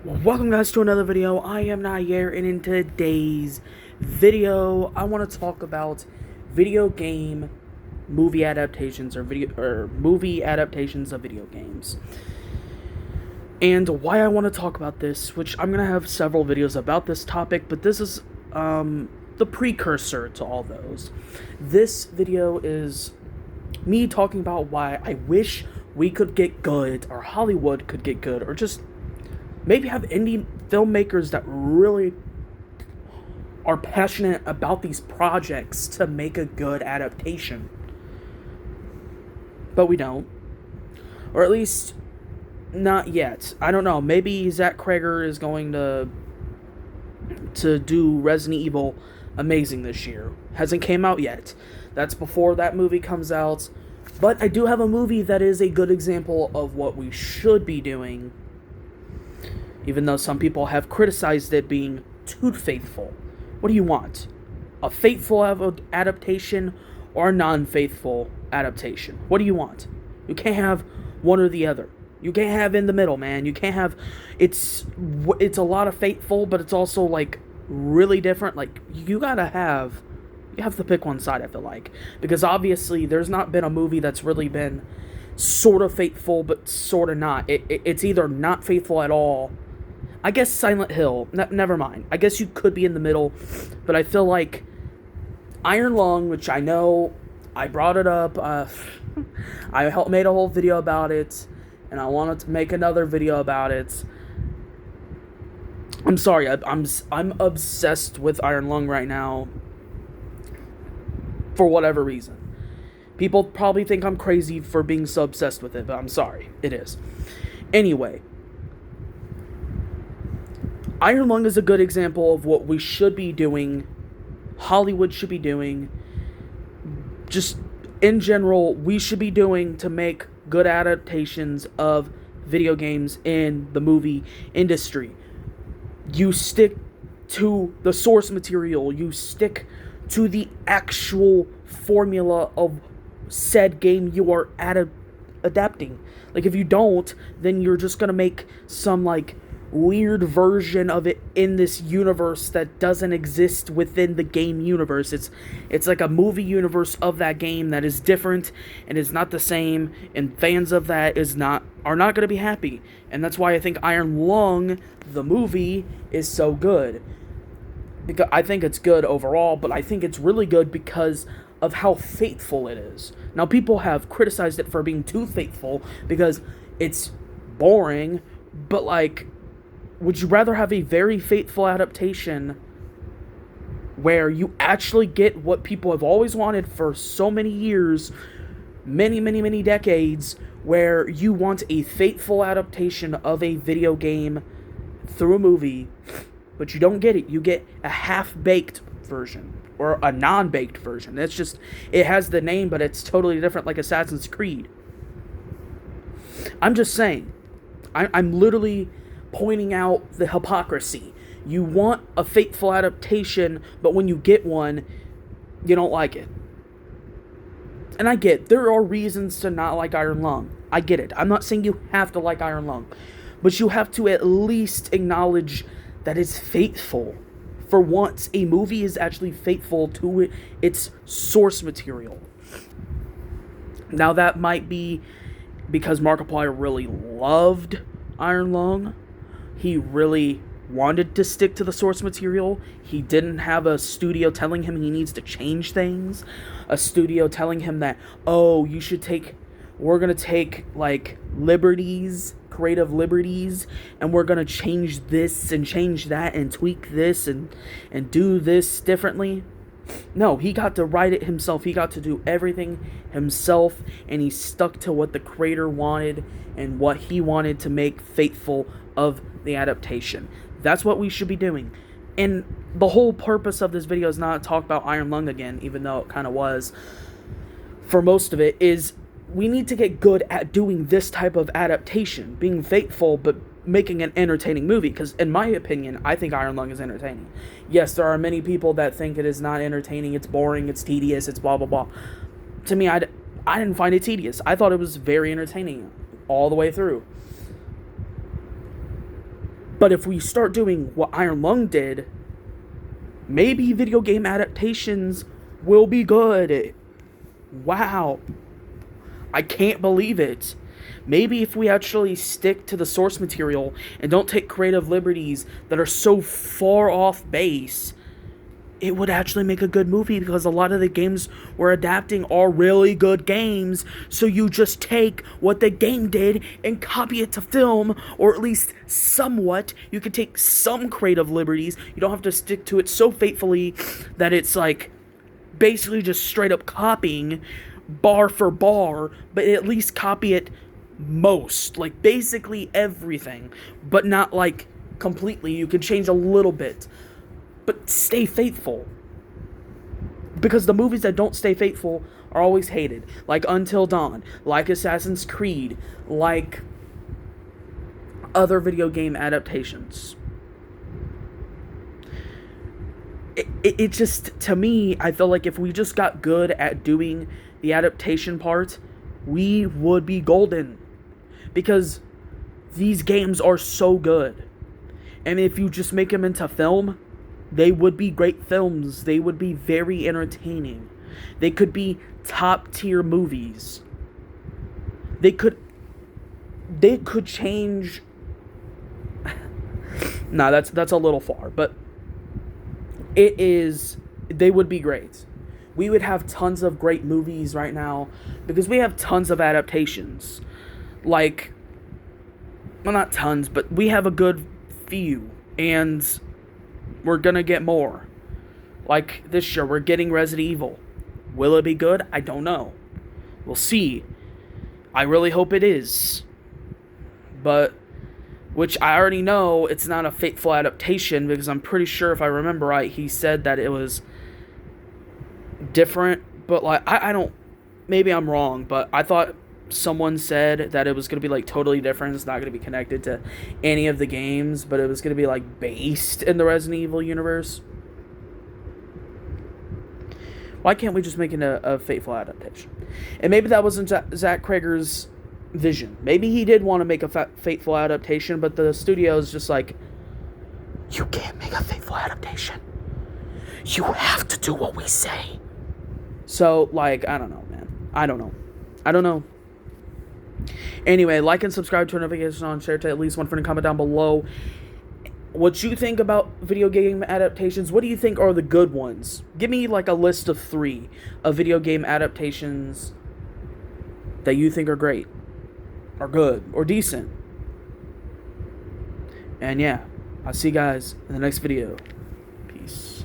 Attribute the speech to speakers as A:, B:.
A: Welcome guys to another video. I am Nair, and in today's video I want to talk about video game movie adaptations or movie adaptations of video games. And why I want to talk about this, which I'm going to have several videos about this topic, but this is the precursor to all those. This video is me talking about why I wish we could get good, or Hollywood could get good, or just maybe have indie filmmakers that really are passionate about these projects to make a good adaptation. But we don't. Or at least, not yet. I don't know. Maybe Zach Krager is going to do Resident Evil amazing this year. Hasn't came out yet. That's before that movie comes out. But I do have a movie that is a good example of what we should be doing, even though some people have criticized it being too faithful. What do you want? A faithful adaptation or a non-faithful adaptation? What do you want? You can't have one or the other. You can't have in the middle, man. You can't have... It's a lot of faithful, but it's also, like, really different. Like, you have to pick one side, I feel like. Because obviously, there's not been a movie that's really been sort of faithful, but sort of not. It's either not faithful at all. I guess Silent Hill. Never mind. I guess you could be in the middle, but I feel like Iron Lung, which I know I brought it up. I made a whole video about it, and I wanted to make another video about it. I'm sorry. I'm obsessed with Iron Lung right now, for whatever reason. People probably think I'm crazy for being so obsessed with it, but I'm sorry. It is. Anyway, Iron Lung is a good example of what we should be doing, Hollywood should be doing, just in general, we should be doing to make good adaptations of video games in the movie industry. You stick to the source material, you stick to the actual formula of said game you are adapting. Like, if you don't, then you're just gonna make some, like, weird version of it in this universe that doesn't exist within the game universe. It's like a movie universe of that game that is different and is not the same, and fans of that are not going to be happy. And that's why I think Iron Lung, the movie, is so good. Because I think it's good overall, but I think it's really good because of how faithful it is. Now, people have criticized it for being too faithful because it's boring, but, like, would you rather have a very faithful adaptation where you actually get what people have always wanted for so many years, many decades, where you want a faithful adaptation of a video game through a movie, but you don't get it. You get a half-baked version or a non-baked version. It's just, it has the name, but it's totally different, like Assassin's Creed. I'm just saying. I'm literally pointing out the hypocrisy. You want a faithful adaptation, but when you get one, you don't like it. And I get, there are reasons to not like Iron Lung. I get it. I'm not saying you have to like Iron Lung, but you have to at least acknowledge that it's faithful. For once, a movie is actually faithful to its source material. Now, that might be because Markiplier really loved Iron Lung. He really wanted to stick to the source material. He didn't have a studio telling him he needs to change things. A studio telling him that, oh, we're going to take, like, creative liberties, and we're going to change this and change that and tweak this and do this differently. No, he got to write it himself. He got to do everything himself, and he stuck to what the creator wanted and what he wanted to make faithful of the adaptation. That's what we should be doing. And the whole purpose of this video is not to talk about Iron Lung again, even though it kind of was for most of it, is we need to get good at doing this type of adaptation, being faithful but making an entertaining movie. Because in my opinion, I think Iron Lung is entertaining. Yes, there are many people that think it is not entertaining, it's boring, it's tedious, it's blah blah blah. To me, I didn't find it tedious. I thought it was very entertaining all the way through. But if we start doing what Iron Lung did, maybe video game adaptations will be good. Wow. I can't believe it. Maybe if we actually stick to the source material and don't take creative liberties that are so far off base, it would actually make a good movie, because a lot of the games we're adapting are really good games. So you just take what the game did and copy it to film, or at least somewhat. You can take some creative liberties. You don't have to stick to it so faithfully that it's like basically just straight up copying bar for bar, but at least copy it most, like basically everything, but not like completely. You can change a little bit, but stay faithful. Because the movies that don't stay faithful are always hated. Like Until Dawn, like Assassin's Creed, like other video game adaptations. It just, to me, I feel like if we just got good at doing the adaptation part, we would be golden. Because these games are so good. And if you just make them into film, they would be great films. They would be very entertaining. They could be top tier movies. They could change. Nah, that's a little far, but they would be great. We would have tons of great movies right now because we have tons of adaptations. Like, well, not tons, but we have a good few, and we're gonna get more. Like this year, we're getting Resident Evil. Will it be good? I don't know. We'll see. I really hope it is. But, which I already know it's not a faithful adaptation, because I'm pretty sure, if I remember right, he said that it was different. But like, I don't, maybe I'm wrong, but I thought someone said that it was going to be like totally different. It's not going to be connected to any of the games, but it was going to be like based in the Resident Evil universe. Why can't we just make it a faithful adaptation? And maybe that wasn't Zach Krager's vision. Maybe he did want to make a faithful adaptation, but the studio's just like, you can't make a faithful adaptation. You have to do what we say. So, like, I don't know, man. I don't know. Anyway, like and subscribe, turn notifications on, share to at least one friend, and comment down below what you think about video game adaptations. What do you think are the good ones? Give me like a list of 3 of video game adaptations that you think are great, or good, or decent. And yeah, I'll see you guys in the next video. Peace.